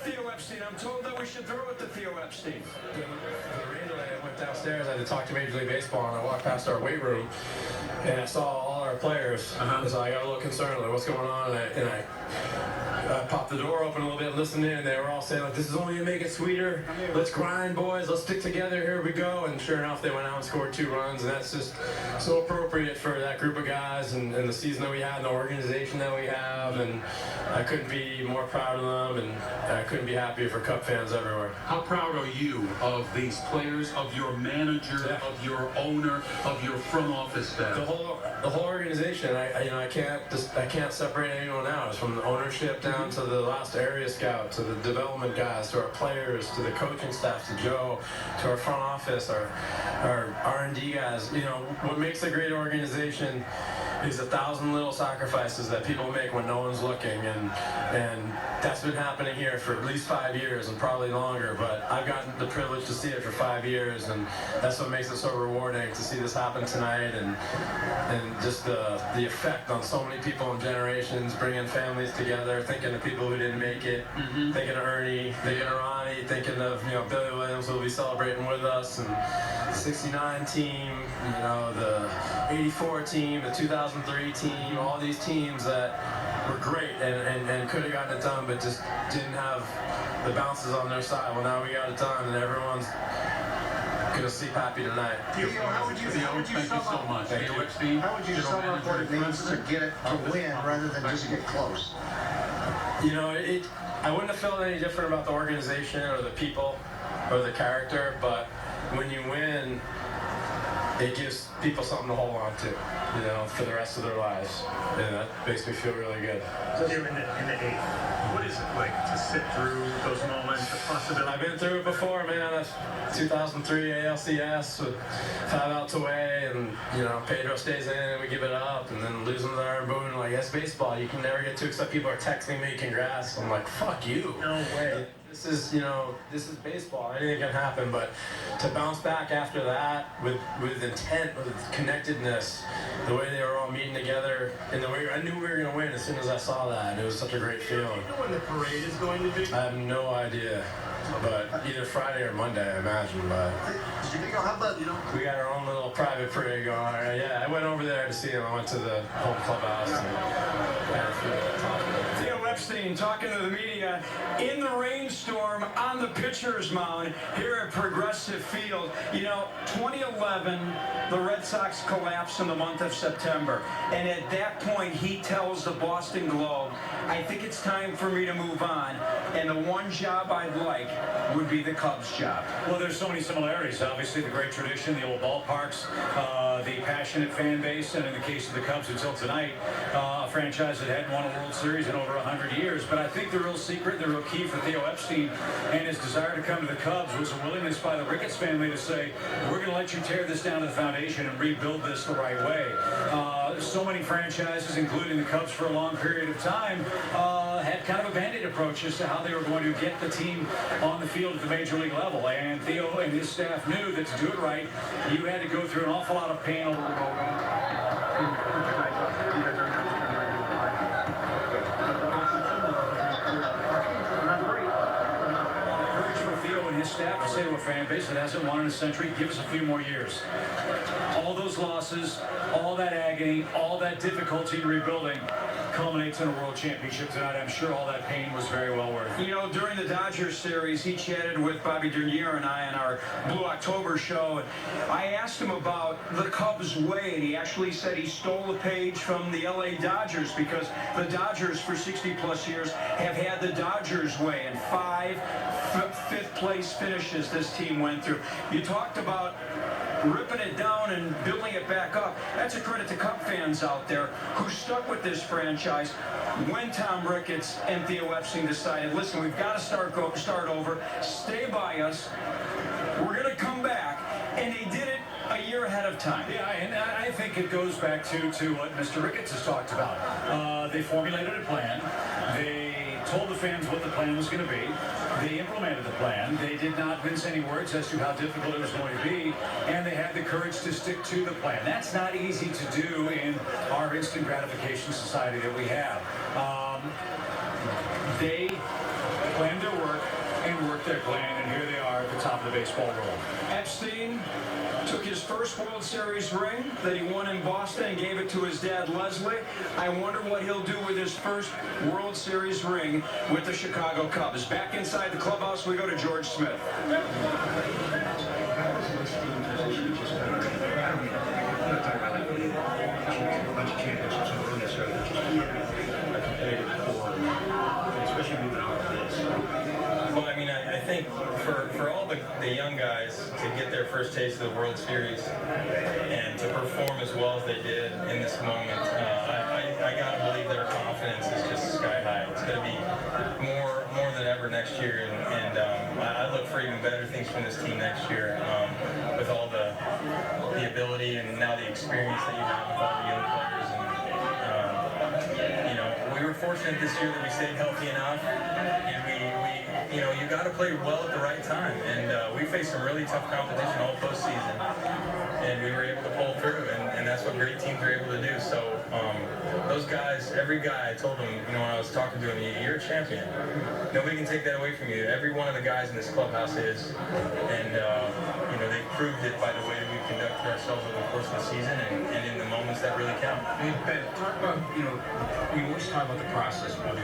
Theo Epstein. I'm told that we should throw it to Theo Epstein. The rain delay, I went downstairs, I had to talk to Major League Baseball, and I walked past our weight room, and I saw all our players. So I got a little concerned, like, what's going on? And I popped the door open a little bit, listened in, and they were all saying, like, this is only to make it sweeter. Let's grind, boys. Let's stick together. Here we go. And sure enough, they went out and scored 2 runs, and that's just so appropriate for that group of guys and the season that we had and the organization that we have. And I couldn't be more proud of them, and I couldn't be happier for Cub fans everywhere. How proud are you of these players, of your manager, of your owner, of your front office staff? The whole organization. I can't separate anyone out. It's from the ownership down to the last area scout, to the development guys, to our players, to the coaching staff, to Joe, to our front office, our R&D guys. You know, what makes a great organization is 1,000 little sacrifices that people make when no one's looking, and that's been happening here for at least 5 years and probably longer. But I've gotten the privilege to see it for 5 years, and that's what makes it so rewarding to see this happen tonight, and just the effect on so many people and generations, bringing families together, thinking of people who didn't make it, thinking of Ernie, thinking of Ronnie, thinking of Billy Williams, who will be celebrating with us, and the '69 team, the '84 team, the 2003 team, all these teams that were great and could have gotten it done, but just didn't have the bounces on their side. Well, now we got it done, and everyone's gonna sleep happy tonight. Theo, thank you so much. Theo Epstein, how would you sum up what it means to get it to win rather than just get close? I wouldn't have felt any different about the organization or the people or the character, but when you win, it gives people something to hold on to, for the rest of their lives, and that makes me feel really good. You're in the eighth. What is it like to sit through those moments, the possibility? I've been through it before, man. 2003 ALCS with 5 outs away, and Pedro stays in, and we give it up, and then losing to Aaron Boone. Like, that's baseball. You can never get too excited. People are texting me, congrats. I'm like, fuck you. No way. This is baseball. Anything can happen, but to bounce back after that with intent, with connectedness, the way they were all meeting together, and the way I knew we were going to win as soon as I saw that, and it was such a great feeling. Do you know when the parade is going to be? I have no idea, but either Friday or Monday, I imagine. But Did you go? How about we got our own little private parade going on. Yeah, I went over there to see him. I went to the home clubhouse and had a few talk. Theo Epstein talking to the media in the rainstorm on the pitcher's mound here at Progressive Field. 2011, the Red Sox collapsed in the month of September, and at that point he tells the Boston Globe, I think it's time for me to move on, and the one job I'd like would be the Cubs job. Well, there's so many similarities. Obviously, the great tradition, the old ballparks, the passionate fan base, and in the case of the Cubs until tonight, a franchise that hadn't won a World Series in over 100 years. But I think the real secret, the real key for Theo Epstein and his desire to come to the Cubs was a willingness by the Ricketts family to say, we're going to let you tear this down to the foundation and rebuild this the right way. So many franchises, including the Cubs for a long period of time, had kind of a band-aid approach as to how they were going to get the team on the field at the major league level. And Theo and his staff knew that to do it right, you had to go through an awful lot of pain. His staff to say to a fan base that hasn't won in a century, give us a few more years. All those losses, all that agony, all that difficulty in rebuilding culminates in a world championship tonight. I'm sure all that pain was very well worth it. During the Dodgers series, he chatted with Bobby Dernier and I on our Blue October show. I asked him about the Cubs way, and he actually said he stole a page from the LA Dodgers, because the Dodgers for 60-plus years have had the Dodgers way, and 5 fifth-place finishes this team went through. You talked about ripping it down and building it back up. That's a credit to Cub fans out there who stuck with this franchise when Tom Ricketts and Theo Epstein decided, listen, we've got to start over, stay by us, we're going to come back, and they did it a year ahead of time. Yeah, and I think it goes back to what Mr. Ricketts has talked about. They formulated a plan. They told the fans what the plan was going to be. They implemented the plan. They did not mince any words as to how difficult it was going to be, and they had the courage to stick to the plan. That's not easy to do in our instant gratification society that we have. They planned their work. their plan, and here they are at the top of the baseball roll. Epstein took his first World Series ring that he won in Boston and gave it to his dad, Leslie. I wonder what he'll do with his first World Series ring with the Chicago Cubs. Back inside the clubhouse, we go to George Smith. Well, I mean, I think for all the young guys to get their first taste of the World Series and to perform as well as they did in this moment, I gotta believe their confidence is just sky high. It's gonna be more than ever next year, and I look for even better things from this team next year with all the ability and now the experience that you have with all the young players. And you know, we were fortunate this year that we stayed healthy enough, and we you know, you got to play well at the right time, and we faced some really tough competition all postseason, and we were able to pull through, and that's what great teams are able to do. So those guys, every guy, I told them, you know, when I was talking to them, you're a champion. Nobody can take that away from you. Every one of the guys in this clubhouse is, and you know, they proved it by the way that we conducted ourselves over the course of the season, and in the moments that really count. Ben, talk about, you know, we always talk about the process of